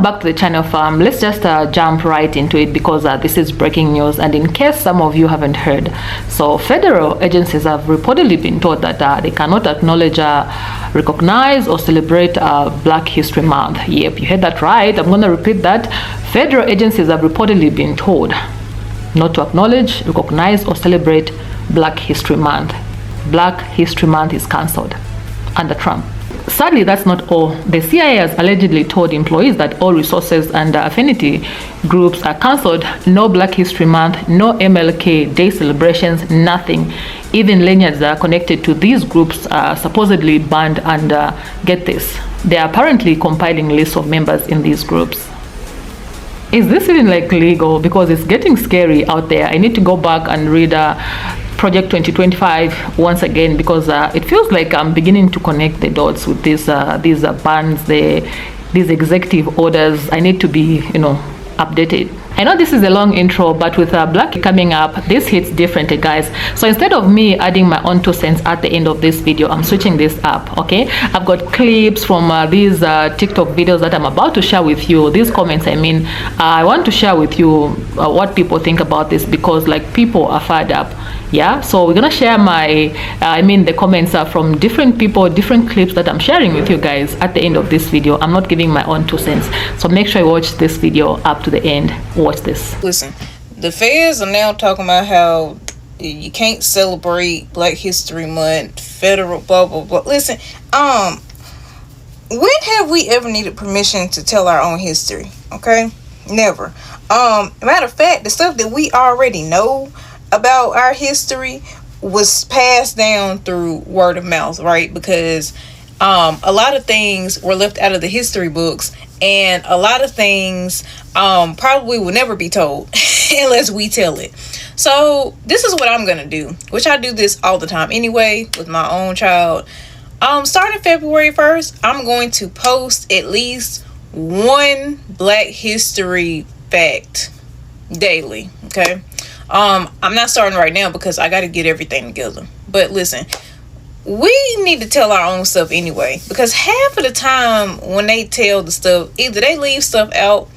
Back to the channel, fam. Let's just jump right into it because this is breaking news, and in case some of you haven't heard, so federal agencies have reportedly been told that they cannot acknowledge, recognize or celebrate Black History Month. Yep, you heard that right. I'm going to repeat that. Federal agencies have reportedly been told not to acknowledge, recognize or celebrate Black History Month. Black History Month is cancelled under Trump. Sadly, that's not all. The CIA has allegedly told employees that all resources and affinity groups are cancelled. No Black History Month, no MLK Day celebrations, nothing. Even lanyards that are connected to these groups are supposedly banned, and get this, they are apparently compiling lists of members in these groups. Is this even like legal? Because it's getting scary out there. I need to go back and read Project 2025 once again, because it feels like I'm beginning to connect the dots with these bans, these executive orders. I need to be, updated. I know this is a long intro, but with Black coming up, this hits different, guys. So instead of me adding my own 2 cents at the end of this video, I'm switching this up, okay? I've got clips from these TikTok videos that I'm about to share with you. These comments, I want to share with you what people think about this, because like people are fired up. Yeah, so we're gonna share the comments from different people, different clips that I'm sharing with you guys at the end of this video. I'm not giving my own 2 cents, so make sure you watch this video up to the end. Watch this. Listen, the feds are now talking about how you can't celebrate Black History Month, federal blah blah blah. Listen, when have we ever needed permission to tell our own history? Okay, never. Matter of fact, the stuff that we already know about our history was passed down through word of mouth, right? Because a lot of things were left out of the history books, and a lot of things probably will never be told unless we tell it. So this is what I'm gonna do, which I do this all the time anyway with my own child. Starting February 1st, I'm going to post at least one Black history fact daily. Okay. I'm not starting right now because I got to get everything together. But listen, we need to tell our own stuff anyway, because half of the time when they tell the stuff, either they leave stuff out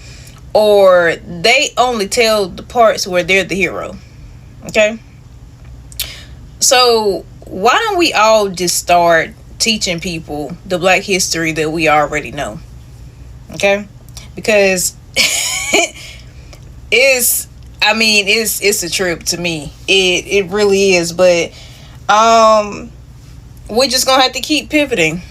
or they only tell the parts where they're the hero. Okay. So why don't we all just start teaching people the Black history that we already know? Okay. Because it's a trip to me. It really is. But we're just gonna have to keep pivoting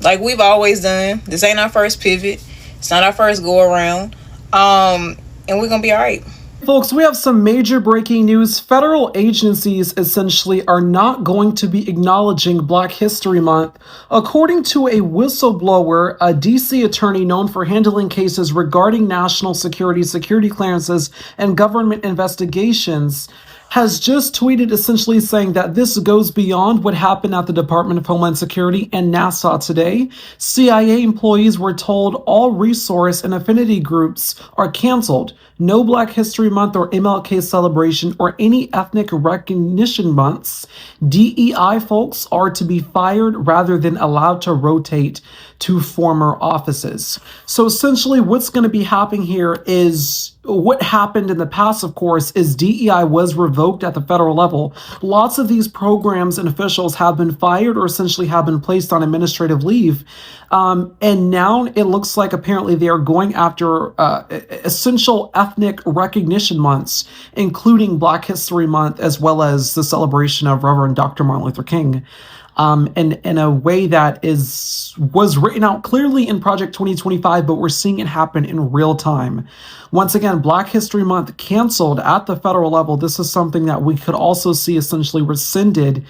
like we've always done. This ain't our first pivot. It's not our first go around. And we're gonna be all right. Folks, we have some major breaking news. Federal agencies essentially are not going to be acknowledging Black History Month. According to a whistleblower, a DC attorney known for handling cases regarding national security clearances, and government investigations, has just tweeted essentially saying that this goes beyond what happened at the Department of Homeland Security and NASA today. CIA employees were told all resource and affinity groups are canceled. No Black History Month or MLK celebration or any ethnic recognition months. DEI folks are to be fired rather than allowed to rotate to former offices. So essentially what's going to be happening here is what happened in the past, of course, is DEI was revoked at the federal level. Lots of these programs and officials have been fired or essentially have been placed on administrative leave. And now it looks like apparently they are going after essential ethnic recognition months, including Black History Month, as well as the celebration of Reverend Dr. Martin Luther King. In a way that was written out clearly in Project 2025, but we're seeing it happen in real time. Once again, Black History Month canceled at the federal level. This is something that we could also see essentially rescinded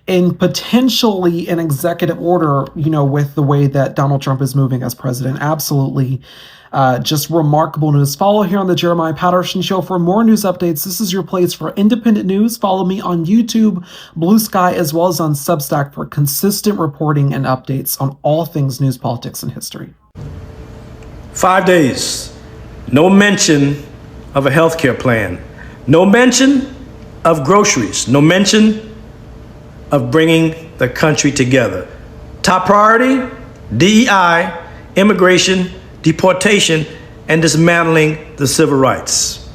in potentially an executive order, with the way that Donald Trump is moving as president. Absolutely. Just remarkable news. Follow here on the Jeremiah Patterson Show for more news updates. This is your place for independent news. Follow me on YouTube, Blue Sky, as well as on Substack for consistent reporting and updates on all things news, politics, and history. 5 days. No mention of a healthcare plan. No mention of groceries. No mention of bringing the country together. Top priority, DEI, immigration, deportation, and dismantling the civil rights.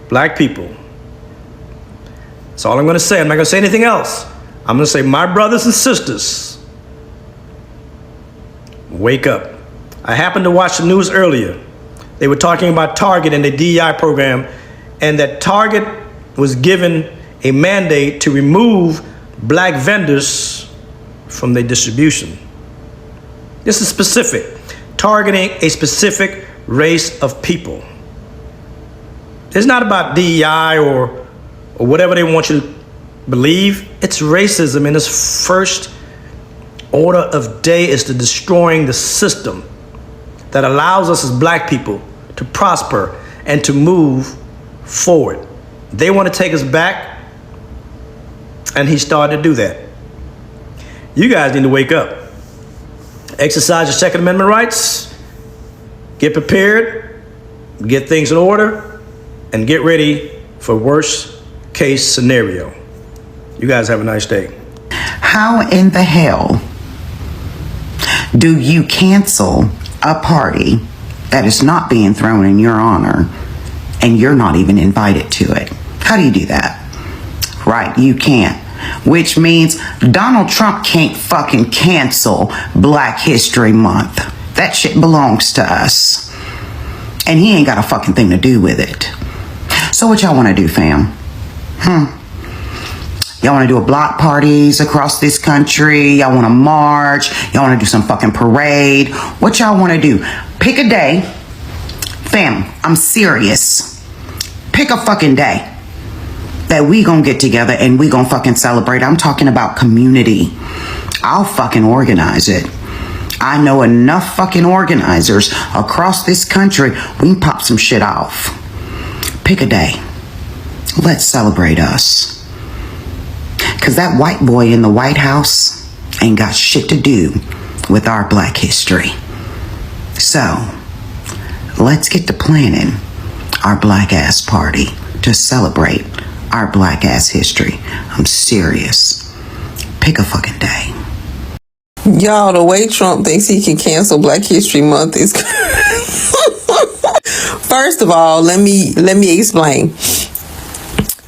Black people, that's all I'm going to say. I'm not going to say anything else. I'm going to say, my brothers and sisters, wake up. I happened to watch the news earlier. They were talking about Target and the DEI program, and that Target was given a mandate to remove black vendors from their distribution. This is specific, targeting a specific race of people. It's not about DEI or whatever they want you to believe. It's racism, and its first order of day is to destroying the system that allows us as black people to prosper and to move forward. They want to take us back, and he started to do that. You guys need to wake up. Exercise your Second Amendment rights, get prepared, get things in order, and get ready for worst case scenario. You guys have a nice day. How in the hell do you cancel a party that is not being thrown in your honor and you're not even invited to it? How do you do that? Right, you can't. Which means Donald Trump can't fucking cancel Black History Month. That shit belongs to us. And he ain't got a fucking thing to do with it. So what y'all want to do, fam? Y'all want to do a block parties across this country? Y'all want to march? Y'all want to do some fucking parade? What y'all want to do? Pick a day. Fam, I'm serious. Pick a fucking day that we gonna get together and we gonna fucking celebrate. I'm talking about community. I'll fucking organize it. I know enough fucking organizers across this country. We can pop some shit off. Pick a day. Let's celebrate us. Cause that white boy in the White House ain't got shit to do with our black history. So, let's get to planning our black ass party to celebrate our black ass history. I'm serious. Pick a fucking day. Y'all, the way Trump thinks he can cancel Black History Month is first of all, let me explain.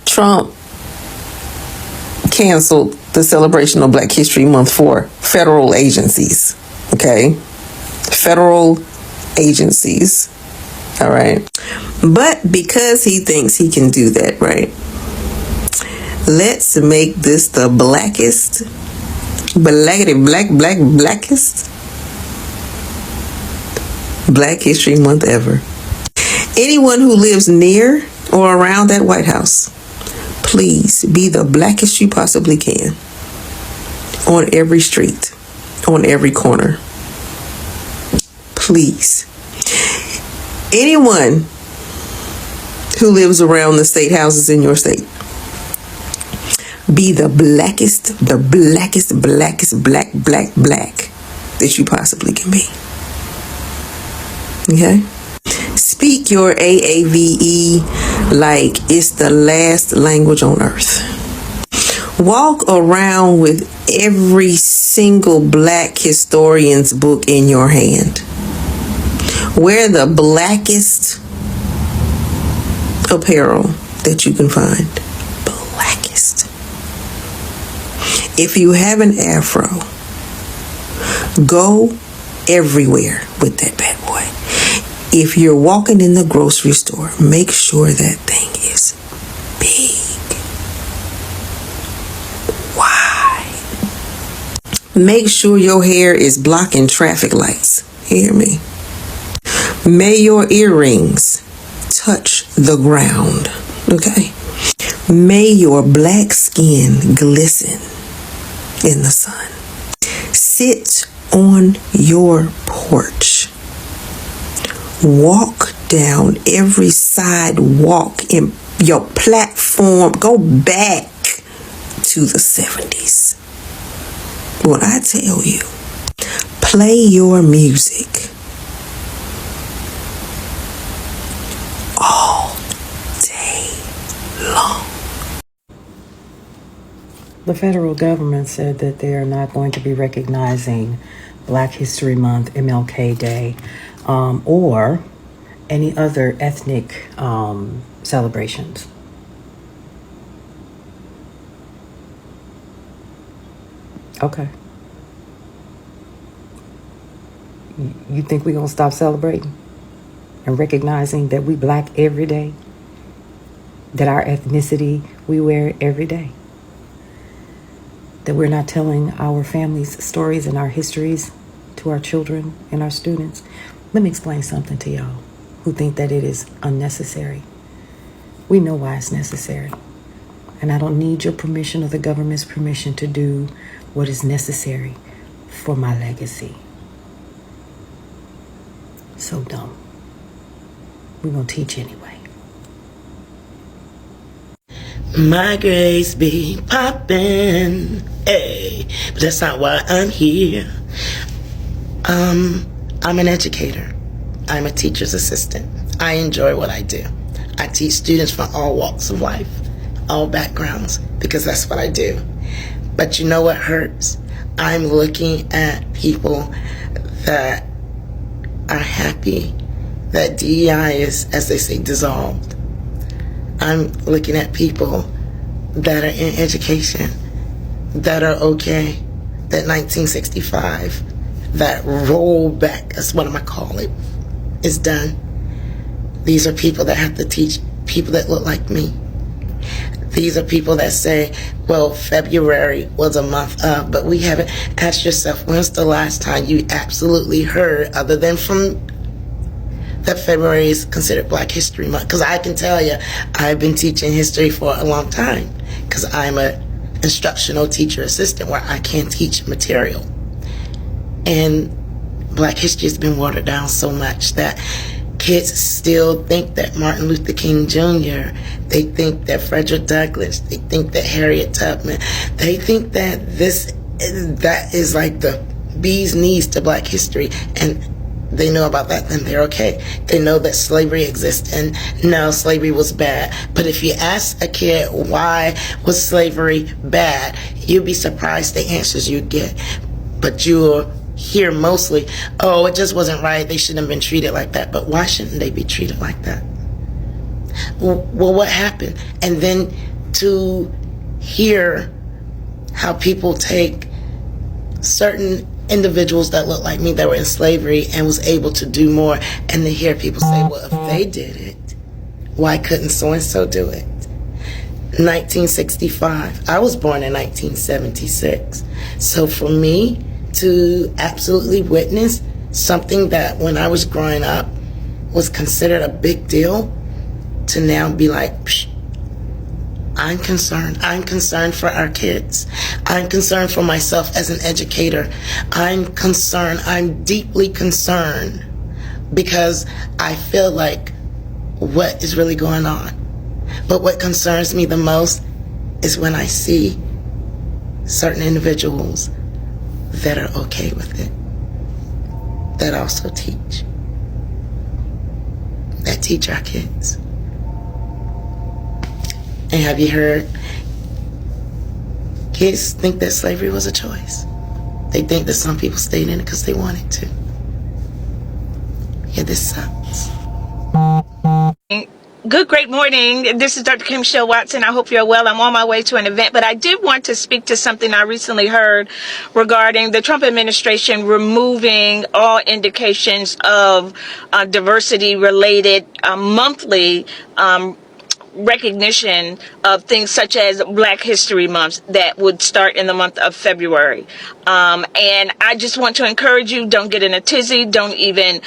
Trump canceled the celebration of Black History Month for federal agencies. Okay? Federal agencies. All right. But because he thinks he can do that, right? Let's make this the blackest Black History Month ever. Anyone who lives near or around that White House, please be the blackest you possibly can. On every street, on every corner. Please. Anyone who lives around the state houses in your state, be the blackest black that you possibly can be. Okay? Speak your AAVE like it's the last language on earth. Walk around with every single black historian's book in your hand. Wear the blackest apparel that you can find. Blackest. If you have an afro, go everywhere with that bad boy. If you're walking in the grocery store, make sure that thing is big. Wide. Make sure your hair is blocking traffic lights. Hear me? May your earrings touch the ground. Okay? May your black skin glisten in the sun. Sit on your porch. Walk down every sidewalk in your platform. Go back to the 70s. What I tell you, play your music all day long. The federal government said that they are not going to be recognizing Black History Month, MLK Day, or any other ethnic celebrations. Okay. You think we're going to stop celebrating and recognizing that we black every day? That our ethnicity, we wear it every day? That we're not telling our families' stories and our histories to our children and our students? Let me explain something to y'all who think that it is unnecessary. We know why it's necessary. And I don't need your permission or the government's permission to do what is necessary for my legacy. So dumb. We're going to teach anyway. My grades be poppin', hey, but that's not why I'm here. I'm an educator. I'm a teacher's assistant. I enjoy what I do. I teach students from all walks of life, all backgrounds, because that's what I do. But you know what hurts? I'm looking at people that are happy that DEI is, as they say, dissolved. I'm looking at people that are in education, that are okay, that 1965, that rollback, that's what I'm gonna call it, is done. These are people that have to teach people that look like me. These are people that say, well, February was a month up, but we haven't. Asked yourself, when's the last time you absolutely heard, other than from that February is considered Black History Month? Because I can tell you, I've been teaching history for a long time, because I'm a instructional teacher assistant where I can teach material. And Black history has been watered down so much that kids still think that Martin Luther King Jr., they think that Frederick Douglass, they think that Harriet Tubman, they think that that is like the bee's knees to Black history, and they know about that, then they're okay. They know that slavery exists, and no, slavery was bad. But if you ask a kid, why was slavery bad, you'll be surprised the answers you get. But you'll hear mostly, oh, it just wasn't right, they shouldn't have been treated like that. But why shouldn't they be treated like that? Well, what happened? And then to hear how people take certain individuals that look like me that were in slavery and was able to do more, and to hear people say, well, if they did it, why couldn't so-and-so do it? 1965, I was born in 1976. So for me to absolutely witness something that when I was growing up was considered a big deal, to now be like, psh, I'm concerned. I'm concerned for our kids. I'm concerned for myself as an educator. I'm concerned. I'm deeply concerned because I feel like what is really going on. But what concerns me the most is when I see certain individuals that are okay with it, that also teach, that teach our kids. And have you heard, kids think that slavery was a choice. They think that some people stayed in it because they wanted to. Yeah, this sucks. Great morning. This is Dr. Kell Watson. I hope you're well. I'm on my way to an event, but I did want to speak to something I recently heard regarding the Trump administration removing all indications of diversity-related monthly recognition of things such as Black History Month that would start in the month of February. And I just want to encourage you, don't get in a tizzy, don't even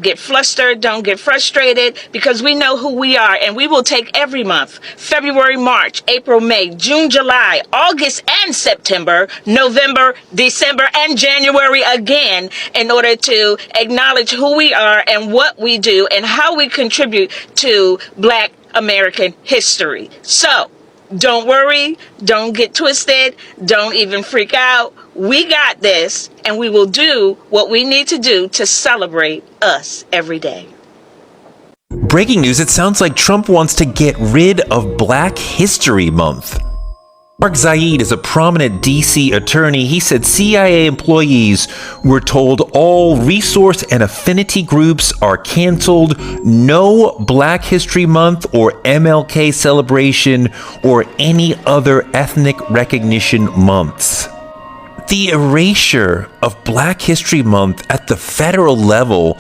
get flustered, don't get frustrated, because we know who we are, and we will take every month, February, March, April, May, June, July, August, and September, November, December, and January again, in order to acknowledge who we are and what we do and how we contribute to Black American history. So don't worry, don't get twisted, don't even freak out. We got this, and we will do what we need to do to celebrate us every day. Breaking news, it sounds like Trump wants to get rid of Black History Month. Mark Zaid is a prominent DC attorney. He said CIA employees were told all resource and affinity groups are canceled. No Black History Month or MLK celebration or any other ethnic recognition months. The erasure of Black History Month at the federal level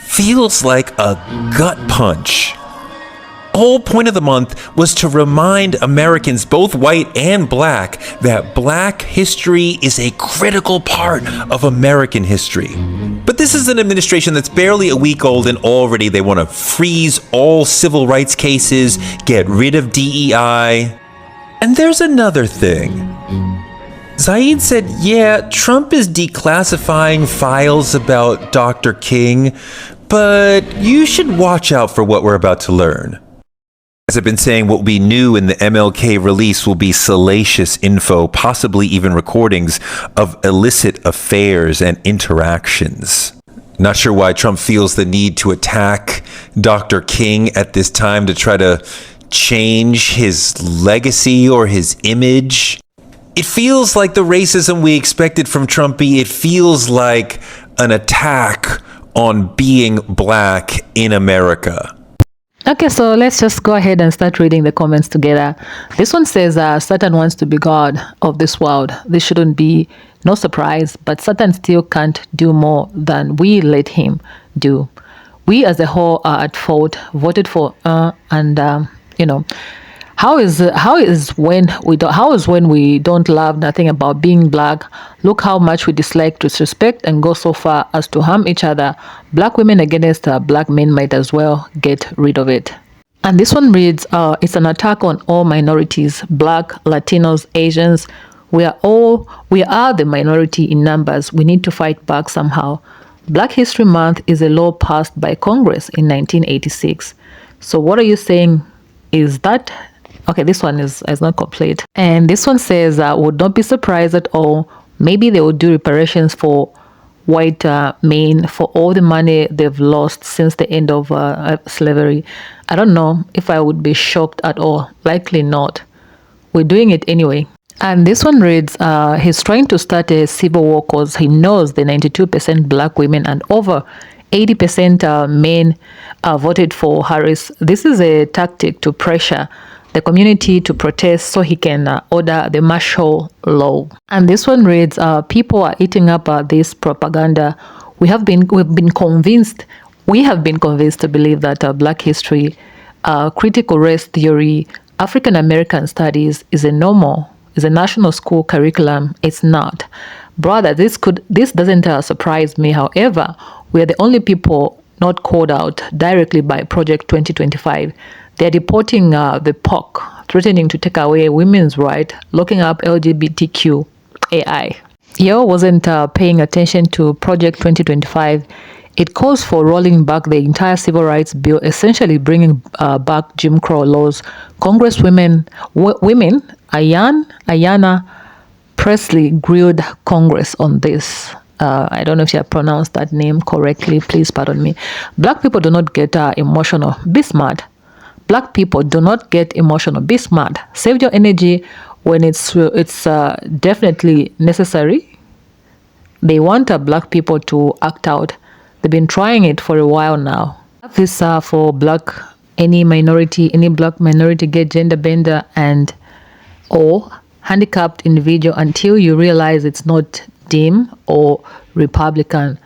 feels like a gut punch. The whole point of the month was to remind Americans, both white and black, that Black history is a critical part of American history. But this is an administration that's barely a week old, and already they want to freeze all civil rights cases, get rid of DEI. And there's another thing. Zaid said, yeah, Trump is declassifying files about Dr. King, but you should watch out for what we're about to learn. As I've been saying, what will be new in the MLK release will be salacious info, possibly even recordings of illicit affairs and interactions. Not sure why Trump feels the need to attack Dr. King at this time to try to change his legacy or his image. It feels like the racism we expected from Trumpy. It feels like an attack on being black in America. Okay, so let's just go ahead and start reading the comments together. This one says, Satan wants to be God of this world. This shouldn't be no surprise, but Satan still can't do more than we let him do. We as a whole are at fault, voted for, how is when we don't love nothing about being black? Look how much we dislike, disrespect, and go so far as to harm each other. Black women against black men might as well get rid of it. And this one reads, it's an attack on all minorities, black, Latinos, Asians. We are the minority in numbers. We need to fight back somehow. Black History Month is a law passed by Congress in 1986. So what are you saying is that? Okay, this one is not complete. And this one says, would not be surprised at all. Maybe they will do reparations for white men for all the money they've lost since the end of slavery. I don't know if I would be shocked at all. Likely not. We're doing it anyway. And this one reads, he's trying to start a civil war because he knows the 92% black women and over 80% men voted for Harris. This is a tactic to pressure the community to protest so he can order the martial law. And this one reads, people are eating up this propaganda. We've been convinced to believe that Black history, critical race theory, African American studies is a national school curriculum. It's not. Brother, this doesn't surprise me. However, we are the only people not called out directly by Project 2025. They're deporting the POC, threatening to take away women's rights, locking up LGBTQ AI. Yo wasn't paying attention to Project 2025. It calls for rolling back the entire civil rights bill, essentially bringing back Jim Crow laws. Congresswomen, Ayanna Presley grilled Congress on this. I don't know if I pronounced that name correctly. Please pardon me. Black people do not get emotional. Be smart. Black people do not get emotional. Be smart. Save your energy when it's definitely necessary. They want black people to act out. They've been trying it for a while now. This for any black minority, get gender bender and or handicapped individual until you realize it's not Dem or Republican.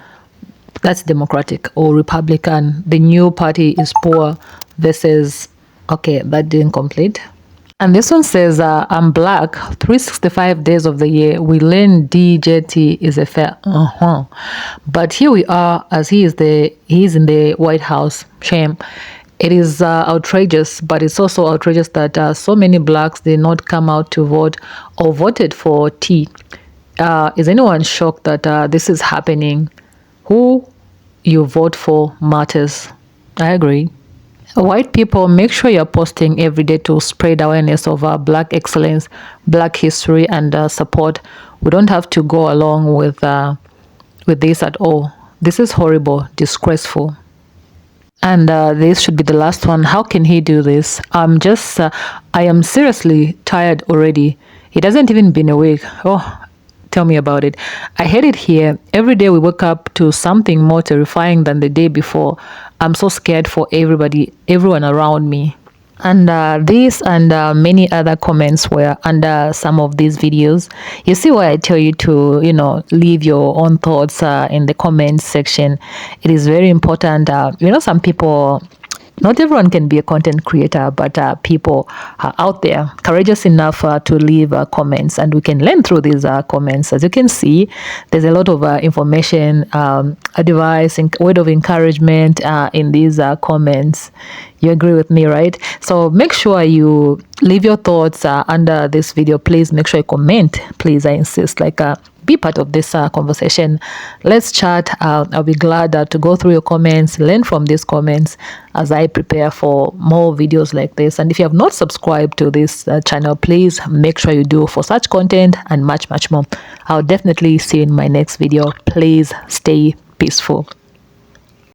That's Democratic or Republican. The new party is poor versus, okay, that didn't complete. And this one says, I'm black, 365 days of the year. We learn DJT is a fair, But here we are, as he's in the White House. Shame. It is outrageous, but it's also outrageous that so many blacks did not come out to vote or voted for T. Is anyone shocked that this is happening? Who you vote for matters. I agree. White people, make sure you're posting every day to spread awareness of black excellence, black history, and support. We don't have to go along with this at all. This is horrible, disgraceful. And this should be the last one. How can he do this? I am seriously tired already. It hasn't even been a week. Oh, tell me about it. I hate it here. Every day we wake up to something more terrifying than the day before. I'm so scared for everyone around me. And this and many other comments were under some of these videos. You see why I tell you to, leave your own thoughts in the comments section. It is very important. Some people, not everyone can be a content creator, but people are out there courageous enough to leave comments, and we can learn through these comments. As you can see, there's a lot of information, advice, and word of encouragement in these comments. You agree with me, right? So make sure you leave your thoughts under this video. Please make sure you comment. Please, I insist. Be part of this conversation. Let's chat. I'll be glad to go through your comments, learn from these comments as I prepare for more videos like this. And if you have not subscribed to this channel, please make sure you do for such content and much, much more. I'll definitely see you in my next video. Please stay peaceful.